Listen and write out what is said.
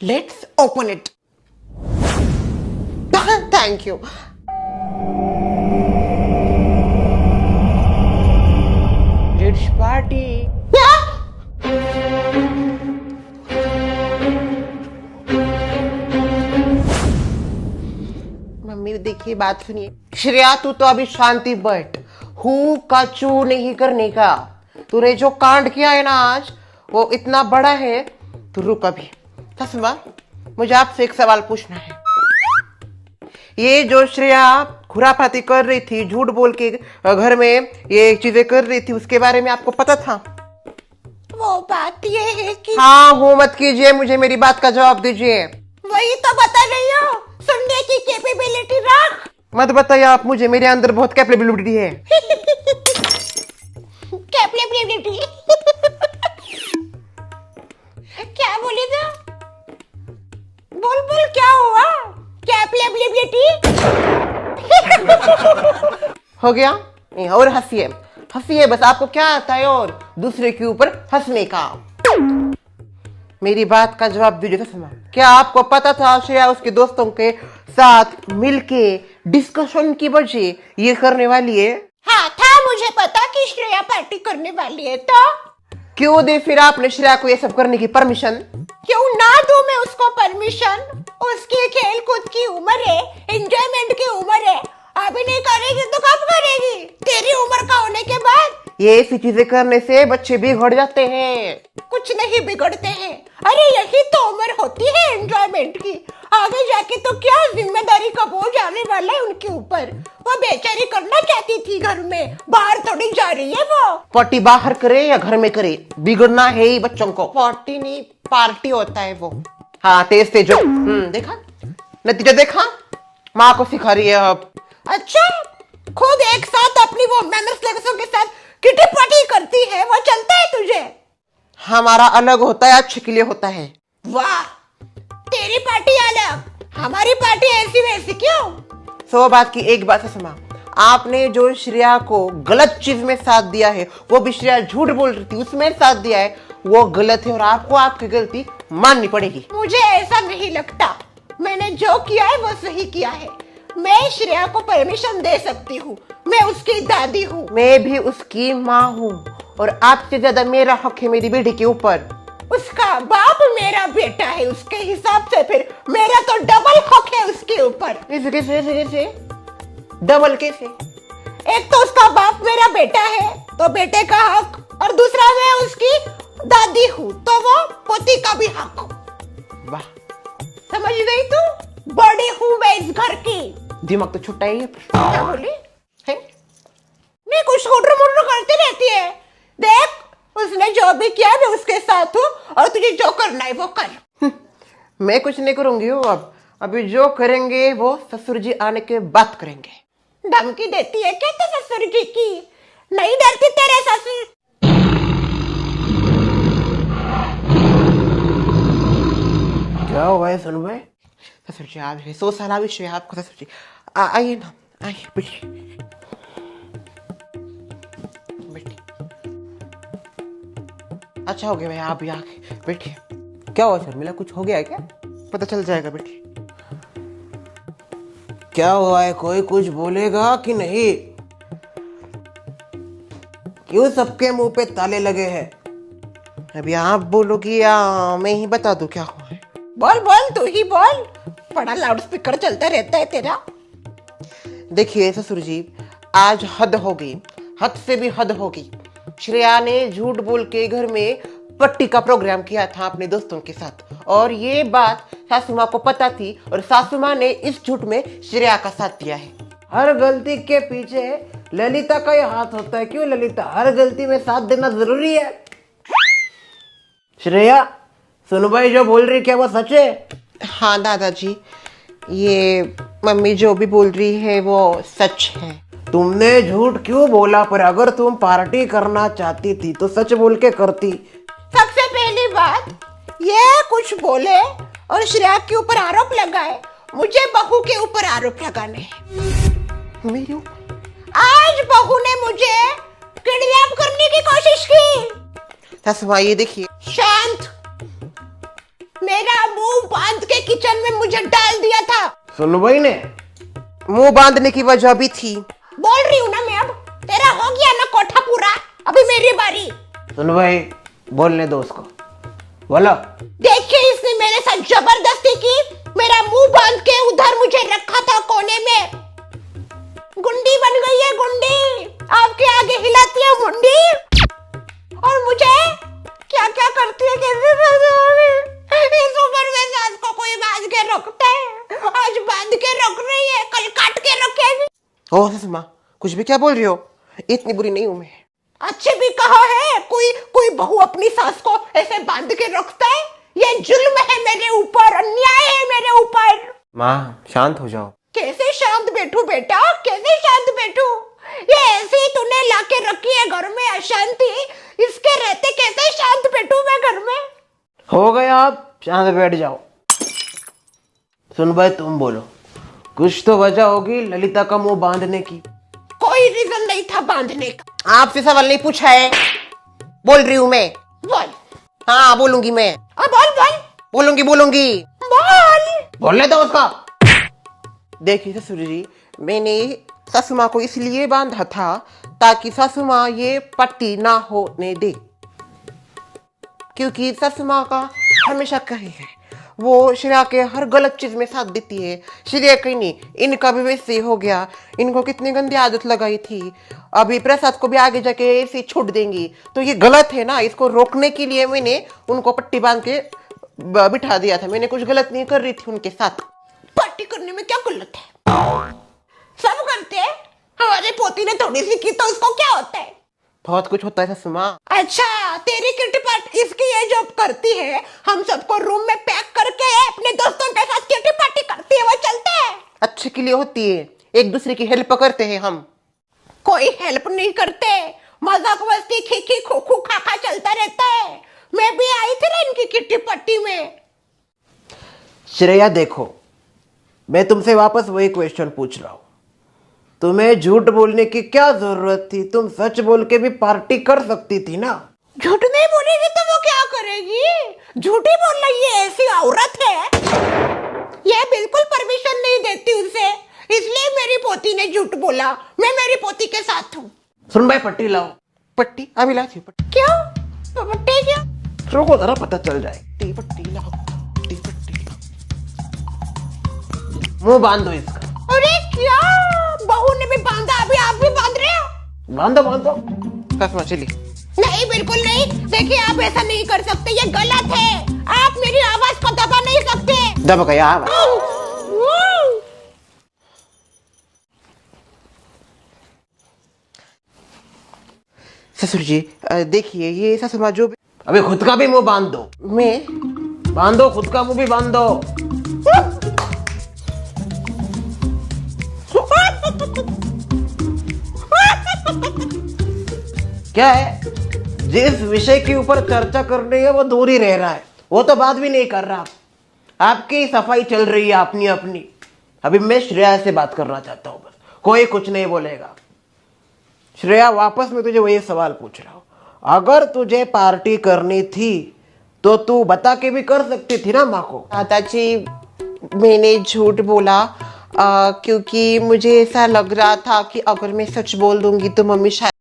Let's open it. Thank you. Rich party. Mummy देखिए, बात सुनिए। श्रेया तू तो अभी शांति बट हु का चू नहीं करने का। तूने जो कांड किया है ना आज, वो इतना बड़ा है। तू रुक अभी। तस्मा, मुझे आपसे एक सवाल पूछना है। ये जो श्रेया खुराफाती कर रही थी, झूठ बोल के घर में ये चीजें कर रही थी, उसके बारे में आपको पता था? वो बात ये है कि हाँ हो मत कीजिए, मुझे मेरी बात का जवाब दीजिए। वही तो बता रही हो, सुनने की कैपेबिलिटी रख। मत बताइए आप मुझे, मेरे अंदर बहुत कैपेबिलिटी है। कैपेबिलिटी क्या बोली था? बोल बोल, क्या हुआ? कैपेबिलिटी हो गया? और हंसिए हंसिए, बस आपको क्या आता है और दूसरे के ऊपर हंसने का। मेरी बात का जवाब दीजिए तस्मा। क्या आपको पता था श्रेया उसके दोस्तों के साथ मिलके डिस्कशन की वजह ये करने वाली है? हाँ था, मुझे पता कि श्रेया पार्टी करने वाली है। तो क्यों दे फिर आपने श्रेया को ये सब करने की परमिशन? क्यों ना दूं मैं उसको परमिशन? उसकी खेल कूद की उम्र है, एंजॉयमेंट की उम्र है। अभी नहीं करेगी तो कब करेगी? तेरी उम्र का होने के बाद। ये ऐसी चीजें करने से बच्चे बिगड़ जाते हैं। कुछ नहीं बिगड़ते हैं। अरे यही तो उम्र होती है एंजॉयमेंट की। आगे जाके तो क्या जिम्मेदारी का बोझ आने वाला है उनके ऊपर। वो बेचारी करना चाहती थी घर में, बाहर थोड़ी जा रही है वो। पार्टी बाहर करे या घर में करे, बिगड़ना है ही बच्चों को। पार्टी नहीं पार्टी होता है वो। हाँ तेज तेज देखा नतीजा, देखा माँ को सिखा रही है अब। अच्छा, खुद एक साथ अपनी वो मैनर्स लेक्चर के साथ किटी पार्टी करती है, वो चलता है तुझे? हमारा अलग होता है, अच्छे के लिए होता है। वाह, तेरी पार्टी अलग, हमारी पार्टी ऐसी वैसी क्यों? सो बात की एक बात है सुना, आपने जो श्रेया को गलत चीज में साथ दिया है, वो भी श्रेया झूठ बोल रही थी उसमें साथ दिया है, वो गलत है और आपको आपकी गलती माननी पड़ेगी। मुझे ऐसा नहीं लगता। मैंने जो किया है वो सही किया है। मैं श्रेया को परमिशन दे सकती हूँ, मैं उसकी दादी हूँ। मैं भी उसकी माँ हूँ और आपसे ज्यादा मेरा हक है मेरी बेटी के ऊपर। उसका बाप मेरा बेटा है, उसके हिसाब से फिर मेरा तो डबल हक है उसके ऊपर। कैसे डबल कैसे? एक तो उसका बाप मेरा बेटा है तो बेटे का हक, और दूसरा मैं उसकी दादी हूँ तो वो पोती का भी हक। वाह, समझ गई तू? बड़ी हूँ मैं इस घर की। दिमाग तो छुट्टा ही है। क्या बोली है? नहीं, कुछ हुड्र मुड्र करती रहती है। देख, उसने जो भी किया मैं उसके साथ हूँ, और तुझे जो करना है वो कर। मैं कुछ नहीं करूंगी वो। अब अभी जो करेंगे वो ससुर जी आने के बाद करेंगे। धमकी देती है क्या तो ससुर जी की? नहीं डरती तेरे ससुर? क्या हुआ है सुन भाई? ससुर जी आ गए, 100 साल आ गए आपको। ससुर जी आइए ना, आइए बैठिए बैठिए। अच्छा हो गया भाई आप भी आ गए, बैठिए। क्या हुआ शर्मिला, कुछ हो गया है क्या? पता चल जाएगा, बैठिए। क्या हुआ है, कोई कुछ बोलेगा कि नहीं? क्यों सबके मुंह पे ताले लगे हैं? अभी आप बोलोगी या मैं ही बता दूं क्या हुआ है? बोल बोल, तू ही बोल। बड़ा लाउड स्पीकर चलता रहता है तेरा। देखिए ससुर जी, आज हद हो गई, हद से भी हद होगी। श्रेया ने झूठ बोल के घर में पट्टी का प्रोग्राम किया था अपने दोस्तों के साथ, और ये बात सासू माँ को पता थी, और सासू माँ ने इस झूठ में श्रेया का साथ दिया है। हर गलती के पीछे ललिता का ही हाथ होता है। क्यों ललिता, हर गलती में साथ देना जरूरी है? श्रेया, सुनो भाई जो बोल रही क्या वो सच है? हाँ दादाजी, ये मम्मी जो भी बोल रही है वो सच है। तुमने झूठ क्यों बोला? पर अगर तुम पार्टी करना चाहती थी तो सच बोल के करती। सबसे पहली बात, ये कुछ बोले और श्रेया के ऊपर आरोप लगाए, मुझे बहू के ऊपर आरोप लगाने हैं। मेरे ऊपर? आज बहू ने मुझे किडनैप करने की कोशिश की। ये देखिए। शांत, मेरा मुंह बांध के किचन में मुझे डाल दिया था। सुन भाई ने मुंह बांधने की वजह भी थी। बोल रही हूँ ना मैं, अब तेरा हो गया ना कोठा पूरा, अभी मेरी बारी। सुन भाई, बोलने दो उसको, बोलो। देखिए इसने मेरे साथ जबरदस्ती की, मेरा मुंह बांध के उधर मुझे रखा था कोने में। गुंडी बन गई है गुंडी, आपके आगे हिलाती है मुंडी, और मुझे क्या क्या करती है, कैसे इस उम्र में सास को कोई बांध के रखता है। आज बांध के रख रही है, कल काट के रखेगी। ओ ससुर माँ, कुछ भी क्या बोल रही हो? इतनी बुरी नहीं हूं मैं। अच्छे भी कहा है, कोई बहू अपनी सास को ऐसे बांध के रखता है? ये जुल्म है मेरे ऊपर, अन्याय है मेरे ऊपर। माँ शांत हो जाओ। कैसे शांत बैठू बेटा, कैसे शांत बैठू? ये ऐसे ही तूने लाके रखी है घर में अशांति, इसके रहते कैसे शांत बैठू मैं घर में? हो गया, आप शांत बैठ जाओ। सुन भाई, तुम बोलो, कुछ तो वजह होगी ललिता का मुंह बांधने की। कोई रीजन नहीं था बांधने का। आपसे सवाल नहीं पूछा है, बोल रही हूँ मैं। बोल। हाँ बोलूंगी मैं। बोल बोल। बोलूंगी बोल। बोलने दो उसका। देखिए ससुर जी, मैंने सासू माँ को इसलिए बांधा था ताकि सासू माँ ये पट्टी ना होने दे, क्योंकि सासू माँ का हमेशा कहे है, वो श्रेया के हर गलत चीज में साथ देती है। श्रेया कहीं नहीं, इनका भी वैसे ही हो गया। इनको कितनी गंदी आदत लगाई थी, अभी प्रसाद को भी आगे जाके ऐसे छोड़ देंगी, तो ये गलत है ना। इसको रोकने के लिए मैंने उनको पट्टी बांध के बिठा दिया था। मैंने कुछ गलत नहीं कर रही थी उनके साथ। पट्टी करने में क्या गलत है? सब करते हैं, हमारे पोती ने थोड़ी सी की तो उसको क्या होता है? बहुत कुछ होता है ससुर माँ। अच्छा, तेरी किटी पार्टी इसकी ये जॉब करती है, हम सबको रूम में पैक करके अपने दोस्तों के साथ किटी पार्टी करती है, वो चलते हैं। अच्छे के लिए होती है, एक दूसरे की हेल्प करते हैं हम। कोई हेल्प नहीं करते, मजाक मस्ती खीखी खोखू खाखा चलता रहता है। मैं भी आई थी ना इनकी किटी पार्टी में। श्रेया देखो, मैं तुमसे वापस वही क्वेश्चन पूछ रहा हूँ, तुम्हें झूठ बोलने की क्या जरूरत थी? तुम सच बोल के भी पार्टी कर सकती थी ना। झूठ नहीं बोलेगी तो वो क्या करेगी? झूठी बोल रही है, ऐसी औरत है। ये बिल्कुल परमिशन नहीं देती उसे, इसलिए मेरी पोती ने झूठ बोला। मैं मेरी पोती के साथ हूँ। सुन भाई, पट्टी लाओ। पट्टी अभी लाती हूँ। पट्टी क्यों? पट्टी क्या? रुको जरा, पता चल जाए। पट्टी लाओ, पट्टी लाओ। मुंह बांधो इसका। अरे क्या, बहू ने भी बांधा, अभी आप भी बांध रहे हो? बांधो। कसमा चलिए। नहीं, बिल्कुल नहीं। देखिए, आप ऐसा नहीं कर सकते, ये गलत है। आप मेरी आवाज को दबा नहीं सकते। दबा गया आवाज। ससुर जी देखिए, ये ससुर माँ जो अबे खुद का भी मुंह बांध दो। मैं बांधो, खुद का मुंह भी बांध दो। क्या है, जिस विषय के ऊपर चर्चा करनी है वो दूर ही रह रहा है, वो तो बात भी नहीं कर रहा। आपकी सफाई चल रही है अपनी अपनी। अभी मैं श्रेया से बात करना चाहता हूँ, बस कोई कुछ नहीं बोलेगा। श्रेया, वापस मैं तुझे वही सवाल पूछ रहा हूँ, अगर तुझे पार्टी करनी थी तो तू बता के भी कर सकती थी ना माँ को। दादाजी, मैंने झूठ बोला क्योंकि मुझे ऐसा लग रहा था कि अगर मैं सच बोल दूंगी तो मम्मी शायद